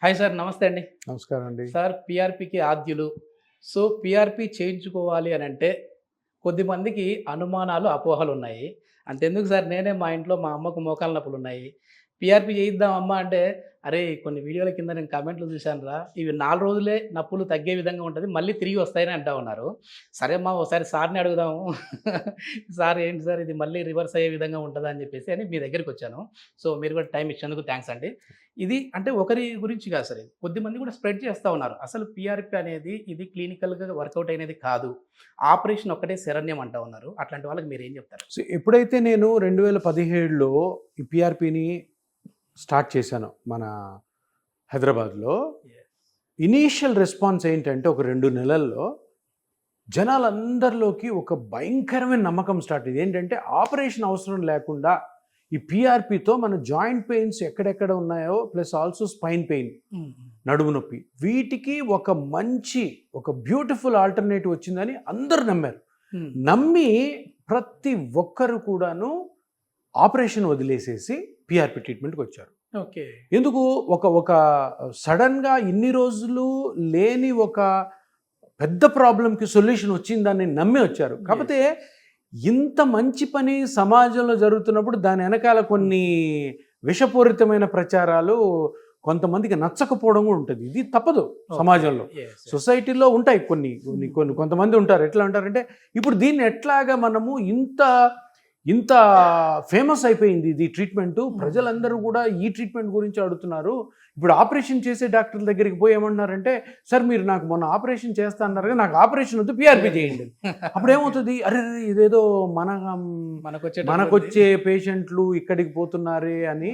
Hi sir, నమస్తే అండి. నమస్కారం అండి. సార్ పీఆర్పీకి ఆద్యులు. సో పీఆర్పీ చేయించుకోవాలి అని అంటే కొద్దిమందికి అనుమానాలు, అపోహలున్నాయి. అంతెందుకు సార్, నేనే మా ఇంట్లో మా అమ్మకు మోకాళ్ళ నొప్పులున్నాయి. పీఆర్పీ చేయిద్దాం అమ్మా అంటే, "అరేయ్! కొన్ని వీడియోల కింద నేను కామెంట్లు చూశానురా. ఇవి 4 రోజులే నొప్పులు తగ్గే విధంగా ఉంటది. మళ్ళీ తిరిగి వస్తాయని" అంటా ఉన్నారు. సరే అమ్మా, ఒకసారి సార్‌ని అడుగుదాము. సార్ ఏంటి సార్ ఇది మళ్ళీ రివర్స్ అయ్యే విధంగా ఉంటదా అని చెప్పేసి మీ దగ్గరికొచ్చాను. సో మీరు కూడా టైం ఇచ్చినందుకు థాంక్స్ అండి. ఇది అంటే ఒకరి గురించి కాదు సార్ ఇది. కొద్దిమంది కూడా స్ప్రెడ్ చేస్తా ఉన్నారు. అసలు పీఆర్పీ అనేది ఇది క్లినికల్‌గా వర్కౌట్ అయినది కాదు. ఆపరేషన్ ఒక్కటే శరణ్యం అంటా ఉన్నారు. అట్లాంటి వాళ్ళకి మీరేం చెప్తారు? సో ఎప్పుడైతే నేను 2017లో ఈ పీఆర్పీని స్టార్ట్ చేశానో మన హైదరాబాద్లో, ఇనీషియల్ రెస్పాన్స్ ఏంటంటే ఒక 2 నెలల్లో జనాలందరిలోకి ఒక భయంకరమైన నమ్మకం స్టార్ట్ అయింది. ఏంటంటే ఆపరేషన్ అవసరం లేకుండా ఈ పీఆర్పీతో మన జాయింట్ పెయిన్స్ ఎక్కడెక్కడ ఉన్నాయో ప్లస్ ఆల్సో స్పైన్ పెయిన్, నడుము నొప్పి, వీటికి ఒక బ్యూటిఫుల్ ఆల్టర్నేటివ్ వచ్చిందని అందరూ నమ్మారు. నమ్మి ప్రతి ఒక్కరు కూడాను ఆపరేషన్ వదిలేసేసి పీఆర్పీ ట్రీట్మెంట్కి వచ్చారు. ఓకే. ఎందుకు ఒక సడన్గా ఇన్ని రోజులు లేని ఒక పెద్ద ప్రాబ్లంకి సొల్యూషన్ వచ్చిందని నమ్మి వచ్చారు. కాకపోతే ఇంత మంచి పని సమాజంలో జరుగుతున్నప్పుడు దాని వెనకాల కొన్ని విషపూరితమైన ప్రచారాలు కొంతమందికి నచ్చకపోవడం కూడా ఉంటుంది. ఇది తప్పదు. సమాజంలో సొసైటీలో ఉంటాయి కొంతమంది ఉంటారు. ఎట్లా ఉంటారంటే, ఇప్పుడు దీన్ని ఎట్లాగా మనము ఇంత ఫేమస్ అయిపోయింది ఇది ట్రీట్మెంట్, ప్రజలందరూ కూడా ఈ ట్రీట్మెంట్ గురించి అడుగుతున్నారు. ఇప్పుడు ఆపరేషన్ చేసే డాక్టర్ దగ్గరికి పోయి ఏమన్నారంటే, సార్ మీరు నాకు మొన్న ఆపరేషన్ చేస్తా అన్నారు కదా, నాకు ఆపరేషన్ వద్దు, పీఆర్పీ చేయండి. అప్పుడు ఏమవుతుంది, అరే ఇదేదో మనకొచ్చే పేషెంట్లు ఇక్కడికి పోతున్నారే అని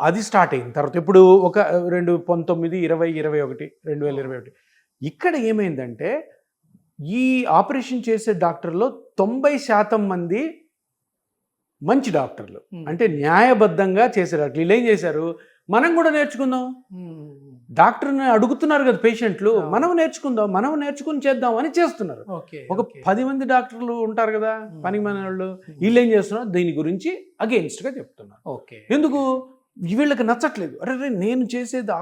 అది స్టార్ట్ అయింది. తర్వాత ఇప్పుడు ఒక 2019, 2021, 2021 ఇక్కడ ఏమైందంటే, ఈ ఆపరేషన్ చేసే డాక్టర్లో 90% మంది మంచి డాక్టర్లు, అంటే న్యాయబద్ధంగా చేసే డాక్టర్లు. వీళ్ళు ఏం చేశారు, మనం కూడా నేర్చుకుందాం, డాక్టర్ని అడుగుతున్నారు కదా పేషెంట్లు, మనం నేర్చుకుని చేద్దాం అని చేస్తున్నారు. ఒక 10 మంది డాక్టర్లు ఉంటారు కదా పని మన వాళ్ళు, వీళ్ళు ఏం చేస్తున్నారు, దీని గురించి అగెయిన్స్ట్గా చెప్తున్నారు. ఎందుకు, వీళ్ళకి నచ్చట్లేదు. అరే నేను చేసేది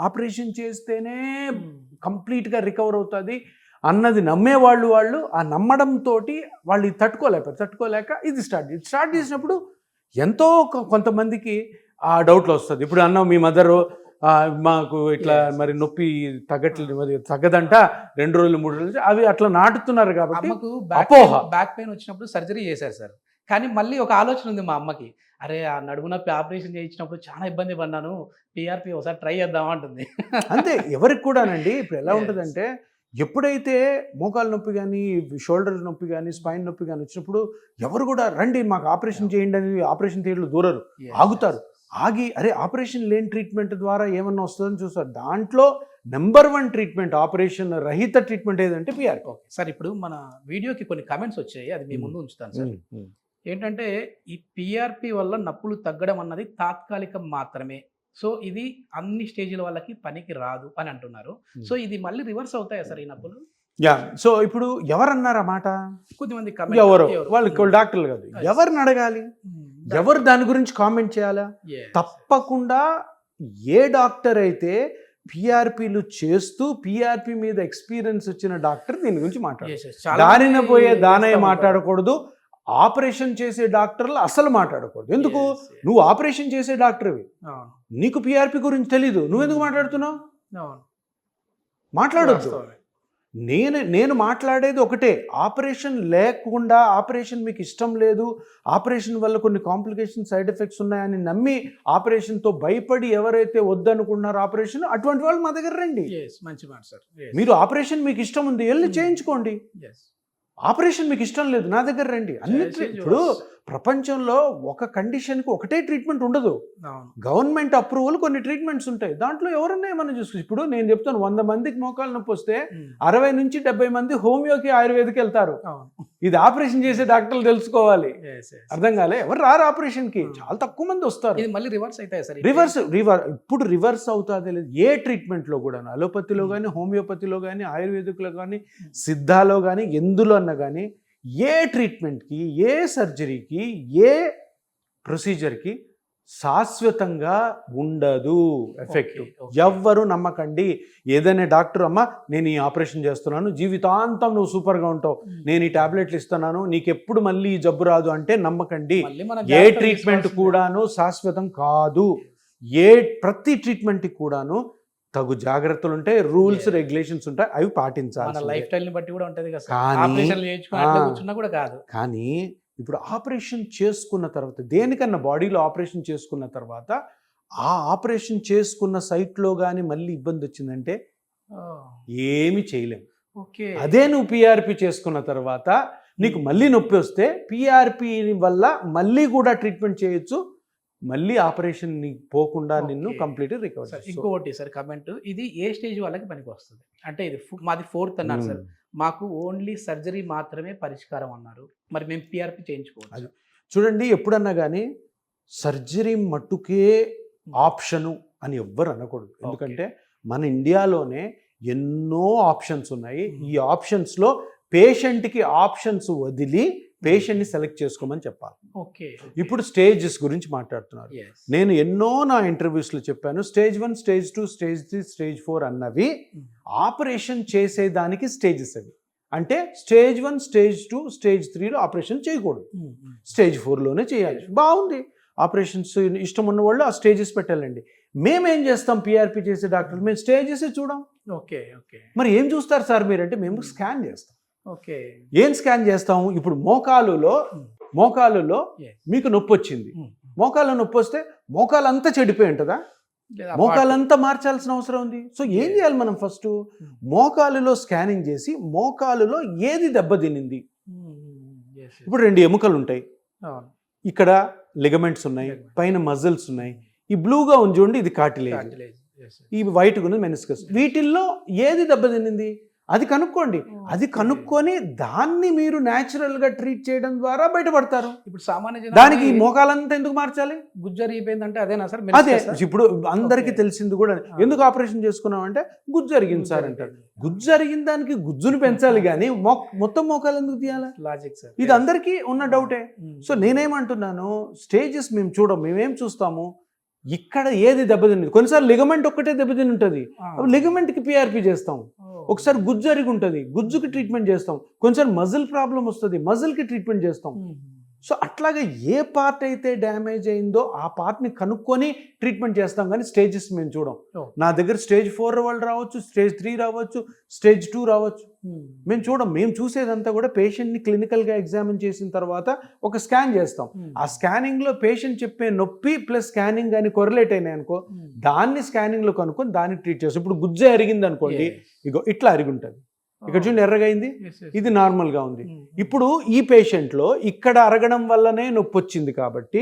ఆపరేషన్ చేస్తేనే కంప్లీట్గా రికవర్ అవుతుంది అన్నది నమ్మేవాళ్ళు. ఆ నమ్మడంతో వాళ్ళు తట్టుకోలేక ఇది స్టార్ట్ చేసినప్పుడు ఎంతో కొంతమందికి ఆ డౌట్లు వస్తుంది. ఇప్పుడు అన్నావు, మీ మదరు మాకు ఇట్లా మరి నొప్పి తగ్గట్లేదు, మరి తగ్గదంట, 2 రోజులు 3 రోజులు అవి అట్లా నాటుతున్నారు. కాబట్టి అపోహ. బ్యాక్ పెయిన్ వచ్చినప్పుడు సర్జరీ చేశారు సార్, కానీ మళ్ళీ ఒక ఆలోచన ఉంది మా అమ్మకి, అరే ఆ నడుము నొప్పి ఆపరేషన్ చేయించినప్పుడు చాలా ఇబ్బంది పడ్డాను, పీఆర్పీ ఒకసారి ట్రై చేద్దాం అంటుంది. అంతే, ఎవరికి కూడానండి. ఇప్పుడు ఎలా ఉంటుందంటే, ఎప్పుడైతే మోకాలు నొప్పి కానీ, షోల్డర్ నొప్పి కానీ, స్పైన్ నొప్పి కానీ వచ్చినప్పుడు ఎవరు కూడా రండి మాకు ఆపరేషన్ చేయండి అని ఆపరేషన్ థియేటర్లు దూరరు, ఆగుతారు. ఆగి అరే ఆపరేషన్ లేని ట్రీట్మెంట్ ద్వారా ఏమన్నా వస్తుందని చూస్తారు. దాంట్లో నెంబర్ 1 ట్రీట్మెంట్, ఆపరేషన్ రహిత ట్రీట్మెంట్ ఏదంటే పీఆర్పీ. సార్ ఇప్పుడు మన వీడియోకి కొన్ని కామెంట్స్ వచ్చాయి, అది మీ ముందు ఉంచుతాను సార్. ఏంటంటే, ఈ పీఆర్పీ వల్ల నొప్పులు తగ్గడం అన్నది తాత్కాలికం మాత్రమే, సో ఇది అన్ని స్టేజ్ల వాళ్ళకి పనికి రాదు అని అంటున్నారు. సో ఇది మళ్ళీ రివర్స్ అవుతాయా సార్ ఈ నొప్పులు? సో ఇప్పుడు ఎవరన్నారు ఆ మాట? కొద్దిమంది వాళ్ళు డాక్టర్లు కాదు, ఎవరిని అడగాలి, ఎవరు దాని గురించి కామెంట్ చేయాలా? తప్పకుండా ఏ డాక్టర్ అయితే పీఆర్పీలు చేస్తూ పీఆర్పీ మీద ఎక్స్పీరియన్స్ వచ్చిన డాక్టర్ దీని గురించి మాట్లాడారు. దానిన పోయే దానయ్య మాట్లాడకూడదు, ఆపరేషన్ చేసే డాక్టర్లు అసలు మాట్లాడకూడదు. ఎందుకు, నువ్వు ఆపరేషన్ చేసే డాక్టర్వి, నీకు పీఆర్పీ గురించి తెలీదు, నువ్వెందుకు మాట్లాడుతున్నావు? మాట్లాడొద్దు. నేను మాట్లాడేది ఒకటే, ఆపరేషన్ లేకుండా, ఆపరేషన్ మీకు ఇష్టం లేదు, ఆపరేషన్ వల్ల కొన్ని కాంప్లికేషన్ సైడ్ ఎఫెక్ట్స్ ఉన్నాయని నమ్మి ఆపరేషన్తో భయపడి ఎవరైతే వద్దనుకున్నారో ఆపరేషన్, అటువంటి వాళ్ళు మా దగ్గర రండి. మంచి మాట సార్. మీరు ఆపరేషన్ మీకు ఇష్టం ఉంది, వెళ్ళి చేయించుకోండి. ఆపరేషన్ మీకు ఇష్టం లేదు, నా దగ్గర రండి. ఇప్పుడు ప్రపంచంలో ఒక కండిషన్కి ఒకటే ట్రీట్మెంట్ ఉండదు. గవర్నమెంట్ అప్రూవల్ కొన్ని ట్రీట్మెంట్స్ ఉంటాయి, దాంట్లో ఎవరన్నా ఏమన్నా చూసుకోవచ్చు. ఇప్పుడు నేను చెప్తాను, 100 మందికి మోకాలు నొప్పి వస్తే 60 నుంచి 70 మంది హోమియోకి, ఆయుర్వేదికి వెళ్తారు. ఇది ఆపరేషన్ చేసే డాక్టర్లు తెలుసుకోవాలి. అర్థం కాలే, ఎవరు రారు ఆపరేషన్కి, చాలా తక్కువ మంది వస్తారు. మళ్ళీ రివర్స్ అవుతాయి సార్. ఇప్పుడు రివర్స్ అవుతుంది లేదు ఏ ట్రీట్మెంట్లో కూడా, అలోపతిలో కానీ, హోమియోపతిలో కానీ, ఆయుర్వేదిక్లో కానీ, సిద్ధాలో కానీ, ఎందులో అన్నా కానీ, ఏ ట్రీట్మెంట్కి, ఏ సర్జరీకి, ఏ ప్రొసీజర్కి శాశ్వతంగా ఉండదు ఎఫెక్ట్. Okay, okay. ఎవ్వరు నమ్మకండి. ఏదైనా డాక్టర్ అమ్మ నేను ఈ ఆపరేషన్ చేస్తున్నాను, జీవితాంతం నువ్వు సూపర్గా ఉంటావు, నేను ఈ టాబ్లెట్లు ఇస్తున్నాను, నీకు ఎప్పుడు మళ్ళీ ఈ జబ్బు రాదు అంటే నమ్మకండి. మళ్ళీ మనం ఏ జాగ్రత్తలు ట్రీట్మెంట్ తీసుకోవాల్సిందే. కూడాను శాశ్వతం కాదు. ప్రతి ట్రీట్మెంట్కి కూడాను తగు జాగ్రత్తలు ఉంటాయి, రూల్స్ Yes. రెగ్యులేషన్స్ ఉంటాయి, అవి మన పాటించాలి. లైఫ్ స్టైల్ ని బట్టి కూడా ఉంటది కదా సార్. కానీ- ఆపరేషన్ చేయించుకుని అట్లా ఆ. కూర్చున్నా కూడా కాదు. కానీ ఇప్పుడు ఆపరేషన్ చేసుకున్న తర్వాత, దేనికన్నా బాడీలో ఆపరేషన్ చేసుకున్న తర్వాత ఆ ఆపరేషన్ చేసుకున్న సైట్లో కానీ మళ్ళీ ఇబ్బంది వచ్చిందంటే ఏమి చేయలేం. ఓకే. అదే నువ్వు పిఆర్పి చేసుకున్న తర్వాత నీకు మళ్ళీ నొప్పి వస్తే పిఆర్పి వల్ల మళ్ళీ కూడా ట్రీట్మెంట్ చేయొచ్చు, మళ్ళీ ఆపరేషన్ పోకుండా నిన్ను Okay. కంప్లీట్ రికవర్ సార్ ఇంకొకటి సార్ కమెంట్, ఇది ఏ స్టేజ్ వాళ్ళకి పనికి వస్తుంది అంటే ఇది మాది 4th అన్నారు సార్, మాకు ఓన్లీ సర్జరీ మాత్రమే పరిష్కారం అన్నారు, మరి మేము పిఆర్పి చేయించుకోవచ్చు. చూడండి, ఎప్పుడన్నా కానీ సర్జరీ మట్టుకే ఆప్షను అని ఎవ్వరు అనకూడదు. ఎందుకంటే మన ఇండియాలోనే ఎన్నో ఆప్షన్స్ ఉన్నాయి. ఈ ఆప్షన్స్లో పేషెంట్కి ఆప్షన్స్ వదిలి పేషెంట్ని సెలెక్ట్ చేసుకోమని చెప్పాలి. ఓకే. ఇప్పుడు స్టేజెస్ గురించి మాట్లాడుతున్నారు. నేను ఎన్నో నా ఇంటర్వ్యూస్లో చెప్పాను, స్టేజ్ 1, స్టేజ్ 2, స్టేజ్ 3, స్టేజ్ 4 అన్నవి ఆపరేషన్ చేసేదానికి స్టేజెస్ అవి. అంటే స్టేజ్ 1, స్టేజ్ 2, స్టేజ్ 3లో ఆపరేషన్ చేయకూడదు, స్టేజ్ 4లోనే చేయాలి. బాగుంది, ఆపరేషన్స్ ఇష్టం ఉన్న వాళ్ళు ఆ స్టేజెస్ పెట్టాలండి. మేమేం చేస్తాం పిఆర్పి చేసే డాక్టర్లు, మేము స్టేజెస్ చూడం. ఓకే. ఓకే. మరి ఏం చూస్తారు సార్ మీరంటే మేము స్కాన్ చేస్తాం. ఓకే. ఏం స్కాన్ చేస్తాము? ఇప్పుడు మోకాలులో Yes. మీకు నొప్పి వచ్చింది, మోకాలు నొప్పి వస్తే మోకాలంతా చెడిపోయి ఉంటుందా? లేదా మోకాలంతా మార్చాల్సిన అవసరం ఉంది. సో ఏం చేయాలి మనం? ఫస్ట్ మోకాలులో స్కానింగ్ చేసి మోకాలులో ఏది దెబ్బతినింది. ఇప్పుడు 2 ఎముకలు ఉంటాయి, అవును. ఇక్కడ లిగమెంట్స్ ఉన్నాయి, పైన మజిల్స్ ఉన్నాయి. ఈ బ్లూగా ఉంది చూడండి, ఇది కార్టిలేజ్, Cartilage. Yes, sir. ఈ వైట్గా ఉన్నది మెనిస్కస్. వీటిల్లో ఏది దెబ్బతినింది అది కనుక్కోండి. అది కనుక్కొని దాన్ని మీరు న్యాచురల్గా ట్రీట్ చేయడం ద్వారా బయటపడతారు. ఇప్పుడు సామాన్య దానికి ఈ మోకాలంతా ఎందుకు మార్చాలి? గుజ్జరిగిపోయిందంటే అదేనా సార్? అదే meniscus, sir? ఇప్పుడు అందరికీ Okay. తెలిసింది కూడా, ఎందుకు ఆపరేషన్ చేసుకున్నాం అంటే గుజ్జు జరిగింది సార్ అంటారు. గుజ్జు జరిగిన దానికి గుజ్జును పెంచాలి కానీ మొత్తం మోకాలు ఎందుకు తీయాలి? Logic sir. ఇది అందరికీ ఉన్న డౌటే. సో నేనేమంటున్నాను, స్టేజెస్ మేము మేమేం చూస్తాము, ఇక్కడ ఏది దెబ్బతింది. కొన్నిసార్లు లిగమెంట్ ఒక్కటే దెబ్బతిని ఉంటుంది, లిగమెంట్కి పిఆర్పి చేస్తాం. ఒకసారి గుజ్జు జరిగి ఉంటుంది, గుజ్జుకి ట్రీట్మెంట్ చేస్తాం. కొంచెం మజిల్ ప్రాబ్లం వస్తుంది, మజిల్కి ట్రీట్మెంట్ చేస్తాం. సో అట్లాగే ఏ పార్ట్ అయితే డ్యామేజ్ అయిందో ఆ పార్ట్ని కనుక్కొని ట్రీట్మెంట్ చేస్తాం, కానీ స్టేజెస్ మేము చూడం. నా దగ్గర స్టేజ్ 4 వాళ్ళు రావచ్చు, స్టేజ్ 3 రావచ్చు, స్టేజ్ 2 రావచ్చు, మేము చూడం. మేము చూసేదంతా కూడా పేషెంట్ని క్లినికల్గా ఎగ్జామిన్ చేసిన తర్వాత ఒక స్కాన్ చేస్తాం. ఆ స్కానింగ్లో పేషెంట్ చెప్పే నొప్పి ప్లస్ స్కానింగ్ కానీ కొరలేట్ అయినాయి అనుకో, దాన్ని స్కానింగ్లో కనుక్కొని దాన్ని ట్రీట్ చేస్తాం. ఇప్పుడు గుజ్జే అరిగింది అనుకోండి, ఇగో ఇట్లా అరిగి ఉంటుంది, ఇక్కడ చూడండి ఎర్రగా అయింది, ఇది నార్మల్గా ఉంది. ఇప్పుడు ఈ పేషెంట్లో ఇక్కడ అరగడం వల్లనే నొప్పి వచ్చింది కాబట్టి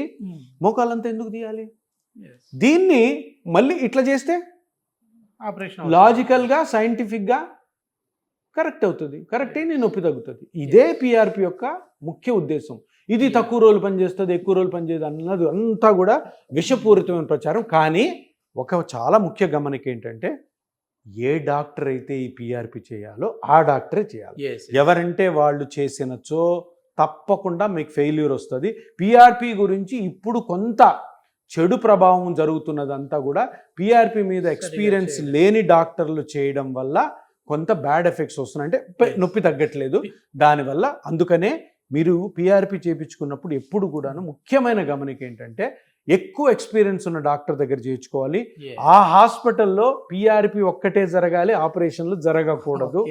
మోకాలంతా ఎందుకు తీయాలి? దీన్ని మళ్ళీ ఇట్లా చేస్తే ఆపరేషన్ లాజికల్గా సైంటిఫిక్గా కరెక్ట్ అవుతుంది, కరెక్ట్ అయి నొప్పి తగ్గుతుంది. ఇదే పిఆర్పి యొక్క ముఖ్య ఉద్దేశం. ఇది తక్కువ రోజులు పనిచేస్తుంది, ఎక్కువ రోజులు పనిచేయదు అన్నది అంతా కూడా విషపూరితమైన ప్రచారం. కానీ ఒక చాలా ముఖ్య గమనిక ఏంటంటే, ఏ డాక్టర్ అయితే ఈ పిఆర్పి చేయాలో ఆ డాక్టరే చేయాలి. ఎవరంటే వాళ్ళు చేసినచో తప్పకుండా మీకు ఫెయిల్యూర్ వస్తుంది. పిఆర్పి గురించి ఇప్పుడు కొంత చెడు ప్రభావం జరుగుతున్నదంతా కూడా పిఆర్పి మీద ఎక్స్పీరియన్స్ లేని డాక్టర్లు చేయడం వల్ల కొంత బ్యాడ్ ఎఫెక్ట్స్ వస్తున్నాయి. అంటే నొప్పి తగ్గట్లేదు దానివల్ల. అందుకనే మీరు పిఆర్పి చేయించుకున్నప్పుడు ఎప్పుడు కూడాను ముఖ్యమైన గమనిక ఏంటంటే, ఎక్కువ ఎక్స్పీరియన్స్ ఉన్న డాక్టర్ దగ్గర చేయించుకోవాలి. ఆ హాస్పిటల్లో పిఆర్పి ఒక్కటే జరగాలి, ఆపరేషన్లు జరగకూడదు.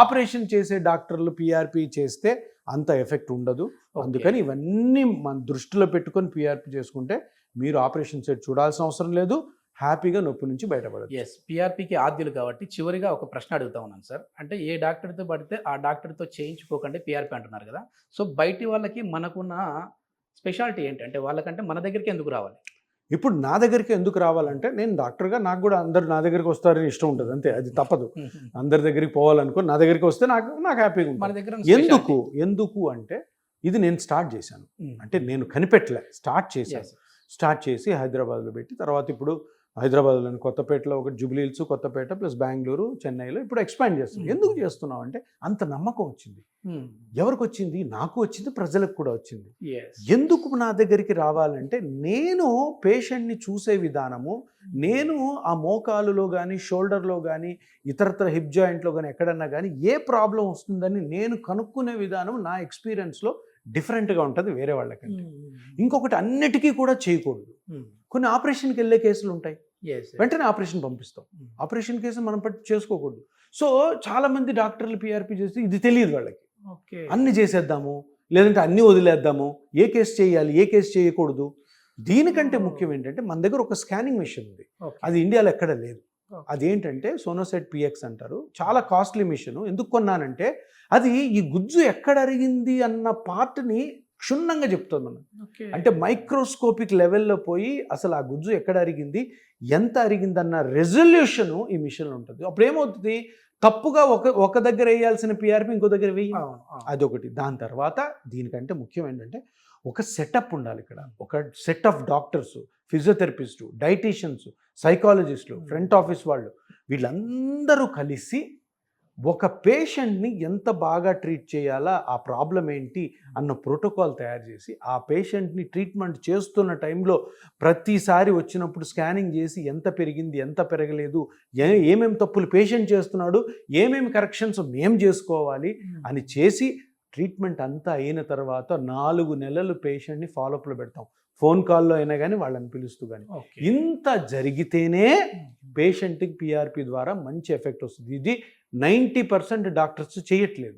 ఆపరేషన్ చేసే డాక్టర్లు పిఆర్పి చేస్తే అంత ఎఫెక్ట్ ఉండదు. అందుకని ఇవన్నీ మన దృష్టిలో పెట్టుకొని పిఆర్పి చేసుకుంటే మీరు ఆపరేషన్ సెట్ చూడాల్సిన అవసరం లేదు, హ్యాపీగా నొప్పి నుంచి బయటపడదు. పిఆర్పికి ఆద్యులు కాబట్టి చివరిగా ఒక ప్రశ్న అడుగుతా ఉన్నాను సార్. అంటే ఏ డాక్టర్తో పడితే ఆ డాక్టర్తో చేయించుకోకండి పిఆర్పి అంటున్నారు కదా. సో బయటి వాళ్ళకి మనకున్న స్పెషాలిటీ ఏంటి? అంటే వాళ్ళకంటే మన దగ్గరికి ఎందుకు రావాలి? ఇప్పుడు నా దగ్గరికి ఎందుకు రావాలంటే, నేను డాక్టర్గా నాకు కూడా అందరు నా దగ్గరికి వస్తారని ఇష్టం ఉంటుంది, అంతే, అది తప్పదు. అందరి దగ్గరికి పోవాలనుకో నా దగ్గరికి వస్తే నాకు హ్యాపీగా ఉంటుంది. మన దగ్గర ఎందుకు అంటే, ఇది నేను స్టార్ట్ చేశాను, అంటే నేను కనిపెట్టలే, స్టార్ట్ చేసి హైదరాబాద్లో పెట్టి, తర్వాత ఇప్పుడు హైదరాబాద్లోని కొత్తపేటలో ఒకటి, జూబ్లీ హిల్స్, కొత్తపేట ప్లస్ బెంగళూరు, చెన్నైలో ఇప్పుడు ఎక్స్పాండ్ చేస్తున్నాం. ఎందుకు చేస్తున్నాం అంటే అంత నమ్మకం వచ్చింది. ఎవరికి వచ్చింది? నాకు వచ్చింది, ప్రజలకు కూడా వచ్చింది. ఎందుకు నా దగ్గరికి రావాలంటే నేను పేషెంట్ని చూసే విధానము, నేను ఆ మోకాలులో కానీ షోల్డర్లో కానీ ఇతరత్ర హిప్ జాయింట్లో కానీ ఎక్కడన్నా కానీ ఏ ప్రాబ్లం వస్తుందని నేను కనుక్కునే విధానం నా ఎక్స్పీరియన్స్లో డిఫరెంట్గా ఉంటుంది వేరే వాళ్ళకంటే. ఇంకొకటి, అన్నిటికీ కూడా చేయకూడదు. కొన్ని ఆపరేషన్కి వెళ్ళే కేసులు ఉంటాయి, వెంటనే ఆపరేషన్ పంపిస్తాం. ఆపరేషన్ కేసు మనం పట్టి చేసుకోకూడదు. సో చాలామంది డాక్టర్లు పిఆర్పి చేస్తే ఇది తెలియదు వాళ్ళకి. అన్ని చేసేద్దాము, లేదంటే అన్నీ వదిలేద్దాము, ఏ కేసు చేయాలి ఏ కేసు చేయకూడదు. దీనికంటే ముఖ్యం ఏంటంటే మన దగ్గర ఒక స్కానింగ్ మిషన్ ఉంది, అది ఇండియాలో ఎక్కడ లేదు. అదేంటంటే సోనోసెట్ పిఎక్స్ అంటారు. చాలా కాస్ట్లీ మిషన్. ఎందుకు కొన్నానంటే అది ఈ గుజ్జు ఎక్కడ అరిగింది అన్న పార్ట్ని క్షుణ్ణంగా చెప్తుంది మనం. అంటే మైక్రోస్కోపిక్ లెవెల్లో పోయి అసలు ఆ గుజ్జు ఎక్కడ అరిగింది, ఎంత అరిగిందన్న రెజల్యూషన్ ఈ మిషన్లో ఉంటుంది. అప్పుడు ఏమవుతుంది, తప్పుగా ఒక దగ్గర వేయాల్సిన పిఆర్పి ఇంకో దగ్గర వేయి, అదొకటి. దాని తర్వాత దీనికంటే ముఖ్యం ఏంటంటే ఒక సెటప్ ఉండాలి. ఇక్కడ ఒక set of doctors, physiotherapist, dieticians, సైకాలజిస్టులు, ఫ్రంట్ ఆఫీస్ వాళ్ళు, వీళ్ళందరూ కలిసి ఒక పేషెంట్ని ఎంత బాగా ట్రీట్ చేయాలా, ఆ ప్రాబ్లం ఏంటి అన్న ప్రోటోకాల్ తయారు చేసి ఆ పేషెంట్ని ట్రీట్మెంట్ చేస్తున్న టైంలో ప్రతిసారి వచ్చినప్పుడు స్కానింగ్ చేసి ఎంత పెరిగింది ఎంత పెరగలేదు, ఏమేమి తప్పులు పేషెంట్ చేస్తున్నాడు, ఏమేమి కరెక్షన్స్ మేము చేసుకోవాలి అని చేసి ట్రీట్మెంట్ అంతా అయిన తర్వాత 4 నెలలు పేషెంట్ని ఫాలోఅప్లో పెడతాం. ఫోన్ కాల్లో అయినా కానీ వాళ్ళని పిలుస్తూ కానీ. ఇంత జరిగితేనే పేషెంట్కి పిఆర్పి ద్వారా మంచి ఎఫెక్ట్ వస్తుంది. ఇది 90% డాక్టర్స్ చేయట్లేదు.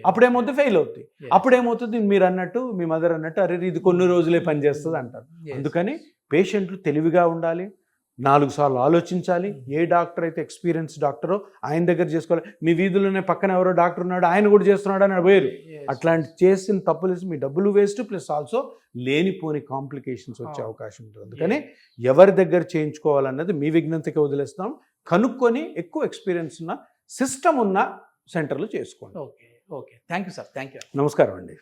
అప్పుడేమవుతుంది, ఫెయిల్ అవుతుంది. అప్పుడేమవుతుంది, మీరు అన్నట్టు, మీ మదర్ అన్నట్టు, అరే ఇది కొన్ని రోజులే పనిచేస్తుంది అంటారు. అందుకని పేషెంట్లు తెలివిగా ఉండాలి, 4 సార్లు ఆలోచించాలి. ఏ డాక్టర్ అయితే ఎక్స్పీరియన్స్ డాక్టరో ఆయన దగ్గర చేసుకోవాలి. మీ వీధిలోనే పక్కన ఎవరో డాక్టర్ ఉన్నాడు, ఆయన కూడా చేస్తున్నాడు అని పోయారు. అట్లాంటి చేసిన తప్పులు మీ డబ్బులు వేస్ట్, ప్లస్ ఆల్సో లేనిపోని కాంప్లికేషన్స్ వచ్చే అవకాశం ఉంటుంది. అందుకని ఎవరి దగ్గర చేయించుకోవాలన్నది మీ విజ్ఞతకి వదిలేస్తాం. కనుక్కొని ఎక్కువ ఎక్స్పీరియన్స్ ఉన్న సిస్టమ్ ఉన్న సెంటర్లో చేసుకోండి. Okay, thank you sir, thank you. నమస్కారం అండి.